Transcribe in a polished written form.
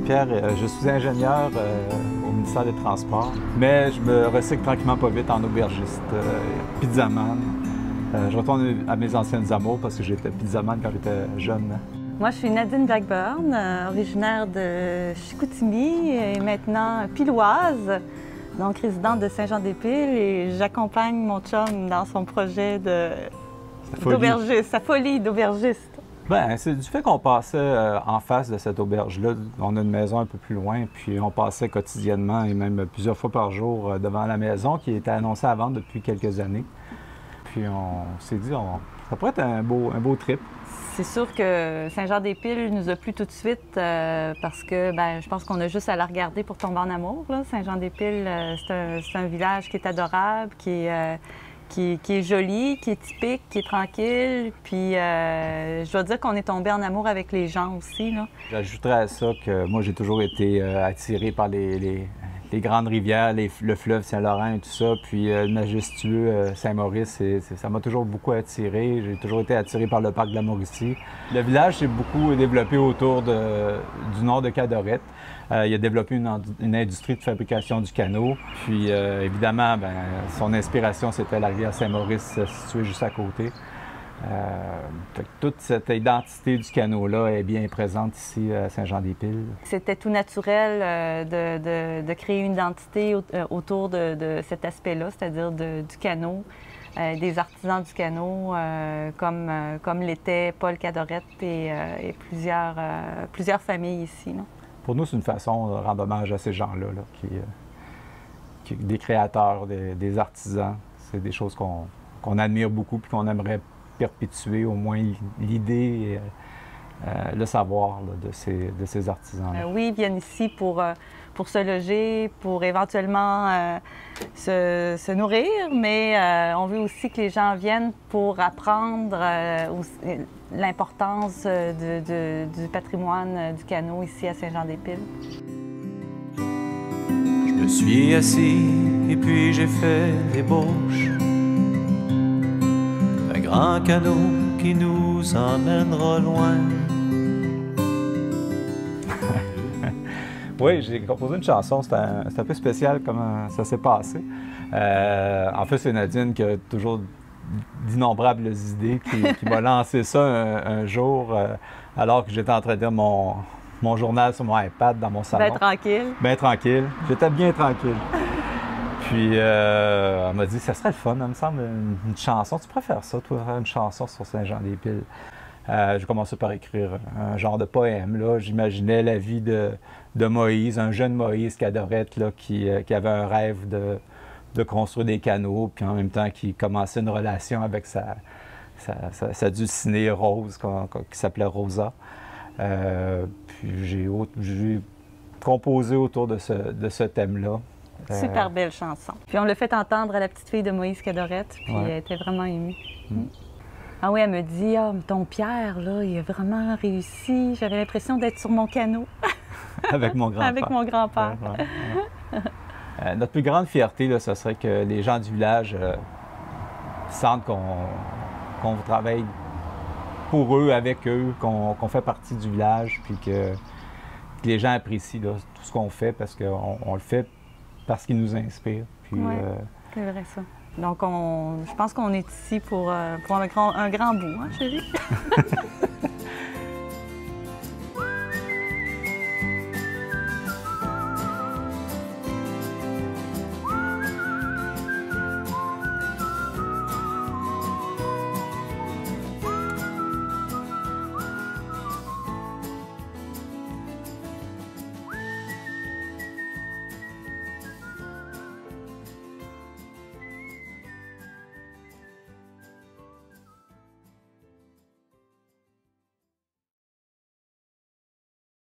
Pierre, je suis ingénieur au ministère des Transports, mais je me recycle tranquillement pas vite en aubergiste, pizzaman. Je retourne à mes anciennes amours parce que j'étais pizzaman quand j'étais jeune. Moi, je suis Nadine Blackburn, originaire de Chicoutimi et maintenant piloise, donc résidente de Saint-Jean-des-Piles, et j'accompagne mon chum dans son projet d'aubergiste, sa folie d'aubergiste. Bien, c'est du fait qu'on passait en face de cette auberge-là. On a une maison un peu plus loin, puis on passait quotidiennement et même plusieurs fois par jour devant la maison qui était annoncée à vendre depuis quelques années. Puis on s'est dit, ça pourrait être un beau trip. C'est sûr que Saint-Jean-des-Piles nous a plu tout de suite parce que je pense qu'on a juste à la regarder pour tomber en amour. Saint-Jean-des-Piles, c'est un village qui est adorable, qui est joli, qui est typique, qui est tranquille. Puis je dois dire qu'on est tombé en amour avec les gens aussi, là. J'ajouterais à ça que moi, j'ai toujours été attiré par les grandes rivières, le fleuve Saint-Laurent et tout ça. Puis le majestueux Saint-Maurice, ça m'a toujours beaucoup attiré. J'ai toujours été attiré par le parc de la Mauricie. Le village s'est beaucoup développé autour du nord de Cadorette. Il a développé une industrie de fabrication du canot. Puis, évidemment, son inspiration, c'était la rivière Saint-Maurice, située juste à côté. Toute cette identité du canot-là est bien présente ici à Saint-Jean-des-Piles. C'était tout naturel de créer une identité autour de cet aspect-là, c'est-à-dire du canot, des artisans du canot, comme l'était Paul Cadorette et plusieurs familles ici, là. Pour nous, c'est une façon de rendre hommage à ces gens-là, des créateurs, des artisans. C'est des choses qu'on admire beaucoup et qu'on aimerait perpétuer, au moins l'idée et le savoir là, de ces artisans-là. Oui, ils viennent ici pour se loger, pour éventuellement se nourrir, mais on veut aussi que les gens viennent pour apprendre l'importance du patrimoine du canot ici à Saint-Jean-des-Piles. Je me suis assis et puis j'ai fait l'ébauche. Un grand canot qui nous emmènera loin. Oui, j'ai composé une chanson. C'est un peu spécial comment ça s'est passé. En fait, c'est Nadine qui a toujours d'innombrables idées qui m'a lancé ça un jour alors que j'étais en train de lire mon journal sur mon iPad dans mon salon. Bien tranquille. Bien tranquille. J'étais bien tranquille. Puis elle m'a dit, ça serait le fun, il me semble, une chanson. Tu préfères ça, toi, faire une chanson sur Saint-Jean-des-Piles? J'ai commencé par écrire un genre de poème, là. J'imaginais la vie de Moïse, un jeune Moïse Cadorette, là, qui avait un rêve de construire des canots, puis en même temps qui commençait une relation avec sa dulcinée Rose, qui s'appelait Rosa. Puis j'ai composé autour de ce thème-là. Super belle chanson. Puis on l'a fait entendre à la petite fille de Moïse Cadorette, puis elle était vraiment émue. Ah oui, elle me dit, ton Pierre, là, il a vraiment réussi. J'avais l'impression d'être sur mon canot. Avec mon grand-père. Avec mon grand-père. Notre plus grande fierté, là, ce serait que les gens du village sentent qu'on travaille pour eux, avec eux, qu'on fait partie du village, puis que les gens apprécient là, tout ce qu'on fait parce qu'on le fait parce qu'ils nous inspirent. Oui, c'est vrai ça. Donc, je pense qu'on est ici pour un grand bout, hein, chérie?